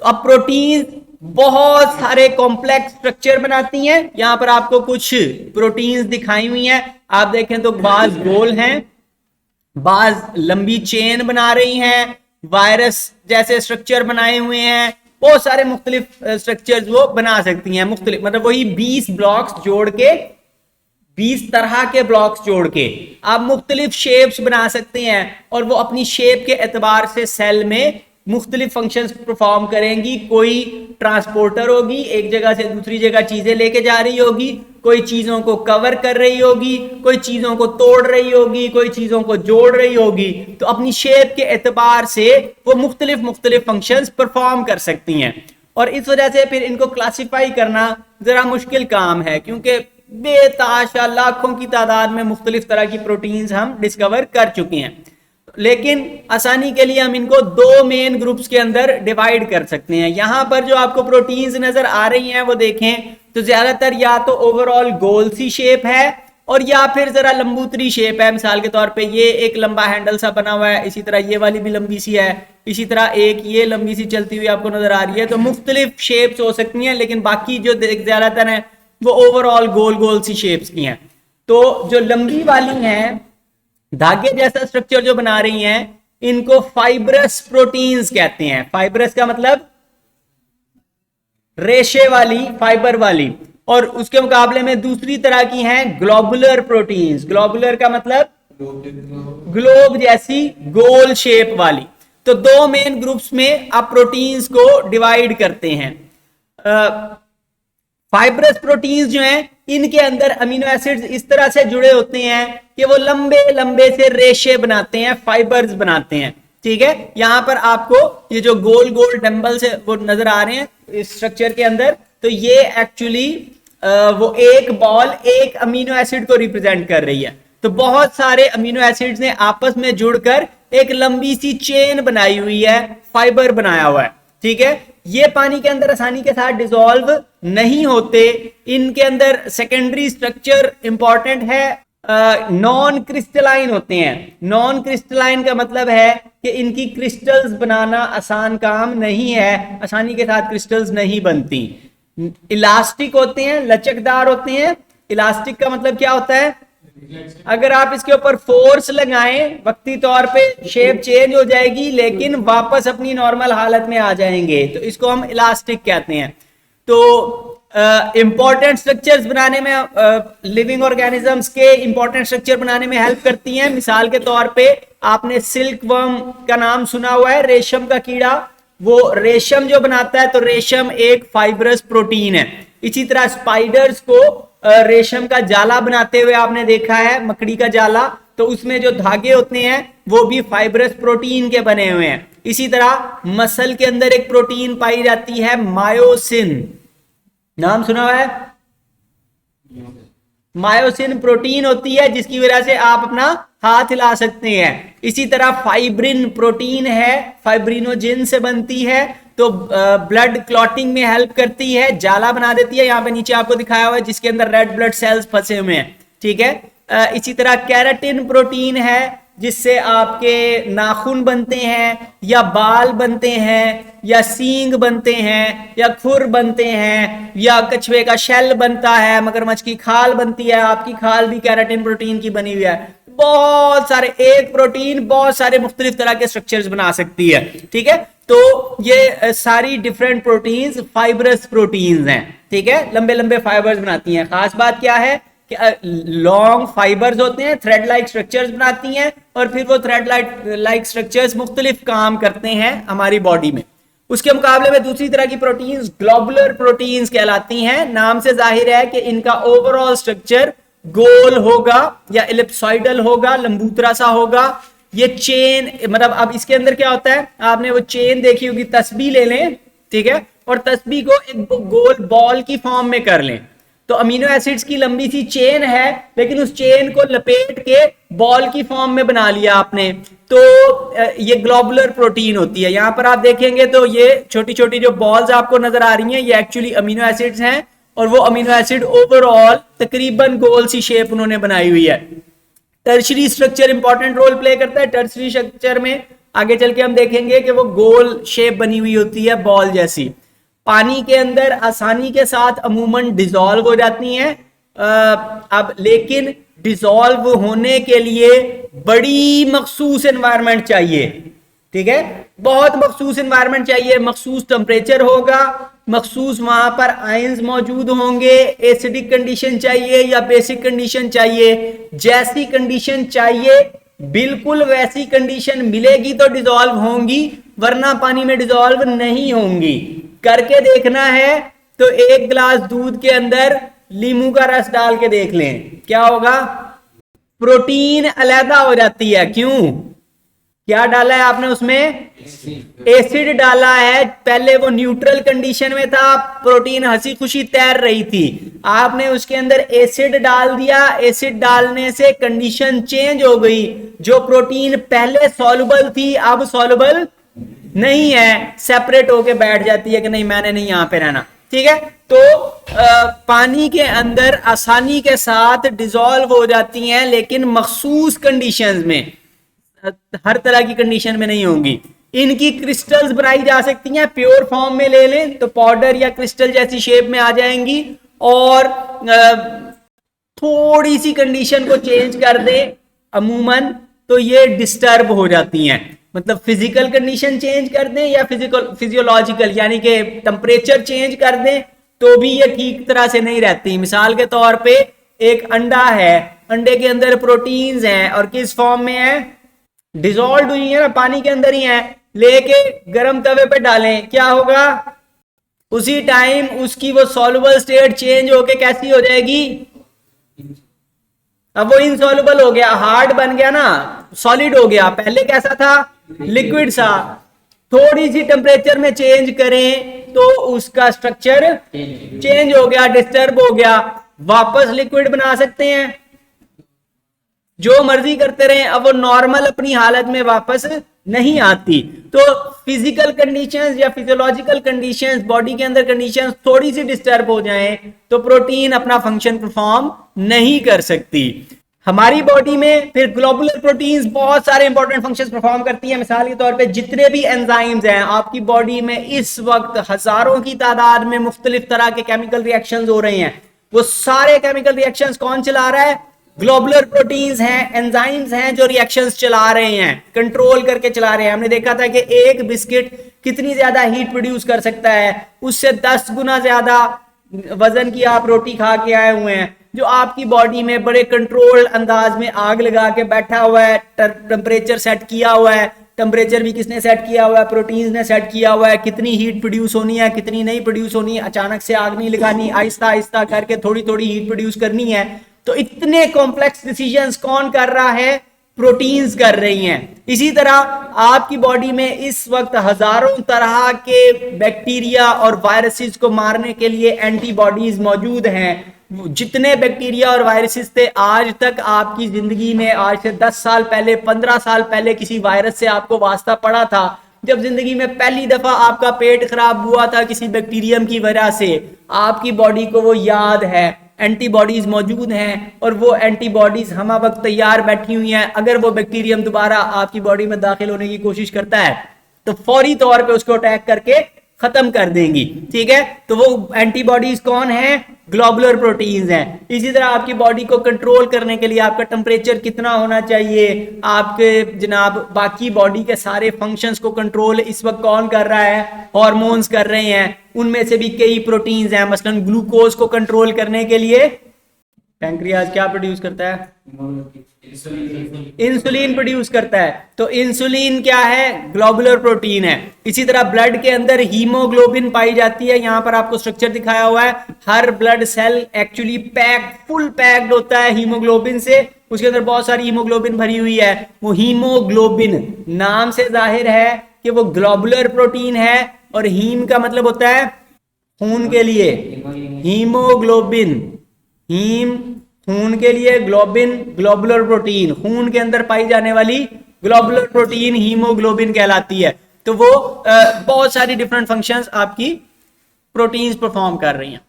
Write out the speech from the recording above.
अब प्रोटीन बहुत सारे कॉम्प्लेक्स स्ट्रक्चर बनाती हैं। यहां पर आपको कुछ प्रोटीन्स दिखाई हुई हैं, आप देखें तो बाज गोल हैं, बाज लंबी चेन बना रही हैं, वायरस जैसे स्ट्रक्चर बनाए हुए हैं, बहुत सारे मुख्तलिफ स्ट्रक्चर्स वो बना सकती हैं। मुख्तलिफ मतलब वही 20 ब्लॉक्स जोड़ के, 20 तरह के ब्लॉक्स जोड़ के आप मुख्तलिफ शेप्स बना सकते हैं, और वो अपनी शेप के एतबार से सेल में मुख्तलिफ फंक्शंस परफॉर्म करेंगी। कोई ट्रांसपोर्टर होगी, एक जगह से दूसरी जगह चीजें लेके जा रही होगी, कोई चीजों को कवर कर रही होगी, कोई चीजों को तोड़ रही होगी, कोई चीजों को जोड़ रही होगी। तो अपनी शेप के एतबार से वो मुख्तलिफ फंक्शंस परफॉर्म कर सकती हैं। और इस वजह से फिर इनको क्लासिफाई करना जरा मुश्किल काम है, क्योंकि बेताशा लाखों की तादाद में मुख्तलिफ तरह की प्रोटीन्स हम डिस्कवर कर चुके हैं। लेकिन आसानी के लिए हम इनको दो मेन ग्रुप्स के अंदर डिवाइड कर सकते हैं। यहां पर जो आपको प्रोटीन्स नजर आ रही हैं वो देखें तो ज्यादातर या तो ओवरऑल गोल सी शेप है, और या फिर जरा लंबूतरी शेप है। मिसाल के तौर पे ये एक लंबा हैंडल सा बना हुआ है, इसी तरह ये वाली भी लंबी सी है, इसी तरह एक ये लंबी सी चलती हुई आपको नजर आ रही है। तो मुख्तलिफ शेप्स हो सकती हैं, लेकिन बाकी जो ज्यादातर है वो ओवरऑल गोल गोल सी शेप्स की हैं। तो जो लंबी वाली हैं, धागे जैसा स्ट्रक्चर जो बना रही हैं, इनको फाइब्रस प्रोटीन्स कहते हैं। फाइब्रस का मतलब रेशे वाली, फाइबर वाली। और उसके मुकाबले में दूसरी तरह की हैं ग्लोबुलर प्रोटीन्स। ग्लोबुलर का मतलब ग्लोब जैसी गोल शेप वाली। तो दो मेन ग्रुप्स में आप प्रोटीन्स को डिवाइड करते हैं। फाइब्रस प्रोटीन्स जो हैं, इनके अंदर अमीनो एसिड्स इस तरह से जुड़े होते हैं कि वो लंबे लंबे से रेशे बनाते हैं, फाइबर्स बनाते हैं। ठीक है, यहां पर आपको ये जो गोल गोल डंबल से वो नजर आ रहे हैं इस स्ट्रक्चर के अंदर, तो ये एक्चुअली वो एक बॉल एक अमीनो एसिड को रिप्रेजेंट कर रही है। तो बहुत सारे अमीनो एसिड्स ने आपस में जुड़कर एक लंबी सी चेन बनाई हुई है, फाइबर बनाया हुआ है। ठीक है, ये पानी के अंदर आसानी के साथ डिसॉल्व नहीं होते। इनके अंदर सेकेंडरी स्ट्रक्चर इंपॉर्टेंट है, नॉन क्रिस्टलाइन होते हैं। नॉन क्रिस्टलाइन का मतलब है कि इनकी क्रिस्टल्स बनाना आसान काम नहीं है, आसानी के साथ क्रिस्टल्स नहीं बनती। इलास्टिक होते हैं, लचकदार होते हैं। इलास्टिक का मतलब क्या होता है? अगर आप इसके ऊपर फोर्स लगाएं, वक्ती तौर पे शेप चेंज हो जाएगी, लेकिन वापस अपनी नॉर्मल हालत में आ जाएंगे, तो इसको हम इलास्टिक कहते हैं। तो इंपॉर्टेंट स्ट्रक्चर्स बनाने में, लिविंग ऑर्गेनिजम्स के इंपॉर्टेंट स्ट्रक्चर बनाने में हेल्प करती हैं। मिसाल के तौर पे आपने सिल्क वर्म का नाम सुना हुआ है, रेशम का कीड़ा। वो रेशम जो बनाता है, तो रेशम एक फाइब्रस प्रोटीन है। इसी तरह स्पाइडर्स को रेशम का जाला बनाते हुए आपने देखा है, मकड़ी का जाला, तो उसमें जो धागे होते हैं वो भी फाइब्रस प्रोटीन के बने हुए हैं। इसी तरह मसल के अंदर एक प्रोटीन पाई जाती है, मायोसिन। नाम सुना हुआ है? मायोसिन प्रोटीन होती है, जिसकी वजह से आप अपना हाथ हिला सकते हैं। इसी तरह फाइब्रिन प्रोटीन है, फाइब्रिनोजिन से बनती है, तो ब्लड क्लॉटिंग में हेल्प करती है, जाला बना देती है। यहाँ पे नीचे आपको दिखाया हुआ है जिसके अंदर रेड ब्लड सेल्स फंसे हुए हैं। ठीक है, इसी तरह कैराटिन प्रोटीन है, जिससे आपके नाखून बनते हैं, या बाल बनते हैं, या सींग बनते हैं, या खुर बनते हैं, या कछुए का शेल बनता है, मगरमच्छ की खाल बनती है। आपकी खाल भी कैराटिन प्रोटीन की बनी हुई है। बहुत सारे, एक प्रोटीन बहुत सारे मुख्तलिफ तरह के स्ट्रक्चर्स बना सकती है। ठीक है, तो ये सारी डिफरेंट प्रोटीन्स फाइब्रस प्रोटीन्स हैं। ठीक है, लंबे लंबे फाइबर्स बनाती हैं। खास बात क्या है कि लॉन्ग फाइबर्स होते हैं, थ्रेड लाइक स्ट्रक्चर्स बनाती हैं, और फिर वो थ्रेड लाइक स्ट्रक्चर्स मुख्तलिफ काम करते हैं हमारी बॉडी में। उसके मुकाबले में दूसरी तरह की प्रोटीन्स ग्लोबुलर प्रोटीन्स कहलाती हैं। नाम से जाहिर है कि इनका ओवरऑल स्ट्रक्चर गोल होगा या एलिप्सॉइडल होगा, लंबूतरा सा होगा। ये चेन, मतलब अब इसके अंदर क्या होता है, आपने वो चेन देखी होगी, तस्बीह ले लें, ठीक है, और तस्बीह को एक गोल बॉल की फॉर्म में कर लें। तो अमीनो एसिड्स की लंबी सी चेन है, लेकिन उस चेन को लपेट के बॉल की फॉर्म में बना लिया आपने, तो ये ग्लोबुलर प्रोटीन होती है। यहां पर आप देखेंगे तो ये छोटी छोटी जो बॉल्स आपको नजर आ रही हैं, ये एक्चुअली अमीनो एसिड्स हैं, और वो अमीनो एसिड ओवरऑल तकरीबन गोल सी शेप उन्होंने बनाई हुई है। Tertiary structure important role play करता है। टर्शरी स्ट्रक्चर में आगे चल के हम देखेंगे कि वो गोल शेप बनी हुई होती है बॉल जैसी, पानी के अंदर आसानी के साथ अमूमन डिसॉल्व हो जाती हैं। अब लेकिन डिसॉल्व होने के लिए बड़ी मखसूस एनवायरनमेंट चाहिए, ठीक है, बहुत मखसूस एनवायरनमेंट चाहिए, मखसूस टेम्परेचर होगा, मखसूस वहां पर आयंस मौजूद होंगे, एसिडिक कंडीशन चाहिए या बेसिक कंडीशन चाहिए, जैसी कंडीशन चाहिए बिल्कुल वैसी कंडीशन मिलेगी तो डिसॉल्व होंगी, वरना पानी में डिसॉल्व नहीं होंगी। करके देखना है तो एक गिलास दूध के अंदर लीमू का रस डाल के देख लें, क्या होगा? प्रोटीन अलहदा हो जाती है। क्यों? क्या डाला है आपने उसमें? एसिड डाला है। पहले वो न्यूट्रल कंडीशन में था, प्रोटीन हंसी खुशी तैर रही थी, आपने उसके अंदर एसिड डाल दिया, एसिड डालने से कंडीशन चेंज हो गई, जो प्रोटीन पहले सॉल्युबल थी अब सॉल्युबल नहीं है, सेपरेट होके बैठ जाती है कि नहीं मैंने नहीं यहां पे रहना, ठीक है। तो पानी के अंदर आसानी के साथ डिसॉल्व हो जाती हैं, लेकिन मखसूस कंडीशंस में, हर तरह की कंडीशन में नहीं होंगी। इनकी क्रिस्टल्स बनाई जा सकती हैं, प्योर फॉर्म में ले लें तो पाउडर या क्रिस्टल जैसी शेप में आ जाएंगी, और थोड़ी सी कंडीशन को चेंज कर दें अमूमन तो ये डिस्टर्ब हो जाती हैं, मतलब फिजिकल कंडीशन चेंज कर दें या फिजियोलॉजिकल यानी कि टेम्परेचर चेंज कर दें तो भी ये ठीक तरह से नहीं रहती। मिसाल के तौर पे एक अंडा है, अंडे के अंदर प्रोटीन्स हैं और किस फॉर्म में है? डिसॉल्व हुई है ना, पानी के अंदर ही है, लेके गर्म तवे पे डालें, क्या होगा? उसी टाइम उसकी वो सॉल्युबल स्टेट चेंज होके कैसी हो जाएगी? अब वो इनसॉल्युबल हो गया, हार्ड बन गया ना, सॉलिड हो गया। पहले कैसा था? लिक्विड सा। थोड़ी सी टेम्परेचर में चेंज करें तो उसका स्ट्रक्चर चेंज हो गया, डिस्टर्ब हो गया, वापस लिक्विड बना सकते हैं, जो मर्जी करते रहे, अब वो नॉर्मल अपनी हालत में वापस नहीं आती। तो फिजिकल कंडीशंस या फिजियोलॉजिकल कंडीशंस, बॉडी के अंदर कंडीशंस थोड़ी सी डिस्टर्ब हो जाएं तो प्रोटीन अपना फंक्शन परफॉर्म नहीं कर सकती। हमारी बॉडी में फिर ग्लोबुलर प्रोटीन्स बहुत सारे इंपॉर्टेंट फंक्शंस परफॉर्म करती हैं। मिसाल के तौर पे जितने भी एंजाइम्स हैं आपकी बॉडी में, इस वक्त हजारों की तादाद में मुख्तलिफ तरह के केमिकल रिएक्शंस हो रहे हैं, वो सारे केमिकल रिएक्शंस कौन चला रहा है? ग्लोबुलर प्रोटीन्स हैं, एंजाइम्स हैं जो रिएक्शंस चला रहे हैं, कंट्रोल करके चला रहे हैं। हमने देखा था कि एक बिस्किट कितनी ज्यादा हीट प्रोड्यूस कर सकता है, उससे 10 गुना ज्यादा वजन की आप रोटी खा के आए हुए हैं, जो आपकी बॉडी में बड़े कंट्रोल अंदाज में आग लगा के बैठा हुआ है, टेम्परेचर सेट किया हुआ है। टेम्परेचर भी किसने सेट किया हुआ है? प्रोटीन्स ने सेट किया हुआ है। कितनी हीट प्रोड्यूस होनी है, कितनी नहीं प्रोड्यूस होनी है, अचानक से आग नहीं लगानी, आहिस्ता आहिस्ता करके थोड़ी थोड़ी हीट प्रोड्यूस करनी है। तो इतने कॉम्प्लेक्स डिसीजंस कौन कर रहा है? प्रोटीन्स कर रही हैं। इसी तरह आपकी बॉडी में इस वक्त हजारों तरह के बैक्टीरिया और वायरसेस को मारने के लिए एंटीबॉडीज मौजूद हैं। जितने बैक्टीरिया और वायरसेस थे आज तक आपकी जिंदगी में, आज से 10 साल पहले, 15 साल पहले किसी वायरस से आपको वास्ता पड़ा था? जब जिंदगी में पहली दफा आपका पेट खराब हुआ था किसी बैक्टीरियम की वजह से, आपकी बॉडी को वो याद है, एंटीबॉडीज मौजूद हैं, और वो एंटीबॉडीज हम वक्त तैयार बैठी हुई हैं। अगर वो बैक्टीरियम दोबारा आपकी बॉडी में दाखिल होने की कोशिश करता है तो फौरी तौर पे उसको अटैक करके खत्म कर देंगी, ठीक है। तो वो एंटीबॉडीज कौन है? ग्लोबुलर प्रोटीन्स हैं। इसी तरह आपकी बॉडी को कंट्रोल करने के लिए आपका टेम्परेचर कितना होना चाहिए, आपके जनाब बाकी बॉडी के सारे फंक्शंस को कंट्रोल इस वक्त कौन कर रहा है? हार्मोन्स कर रहे हैं। उनमें से भी कई प्रोटीन्स हैं, मसलन ग्लूकोज को कंट्रोल करने के लिए पैंक्रियाज क्या प्रोड्यूस करता है? इंसुलिन प्रोड्यूस करता है। तो इंसुलिन क्या है? ग्लोबुलर प्रोटीन है। इसी तरह ब्लड के अंदर हीमोग्लोबिन पाई जाती है। यहां पर आपको स्ट्रक्चर दिखाया हुआ है। हर blood cell actually full packed होता है हीमोग्लोबिन से, उसके अंदर बहुत सारी हीमोग्लोबिन भरी हुई है। वो हीमोग्लोबिन नाम से जाहिर है कि वो ग्लोबुलर प्रोटीन है, और हीम का मतलब होता है खून के लिए, हीमोग्लोबिन, हीम खून के लिए, ग्लोबिन ग्लोबुलर प्रोटीन, खून के अंदर पाई जाने वाली ग्लोबुलर प्रोटीन हीमोग्लोबिन कहलाती है। तो वो बहुत सारी डिफरेंट फंक्शंस आपकी प्रोटीन्स परफॉर्म कर रही हैं।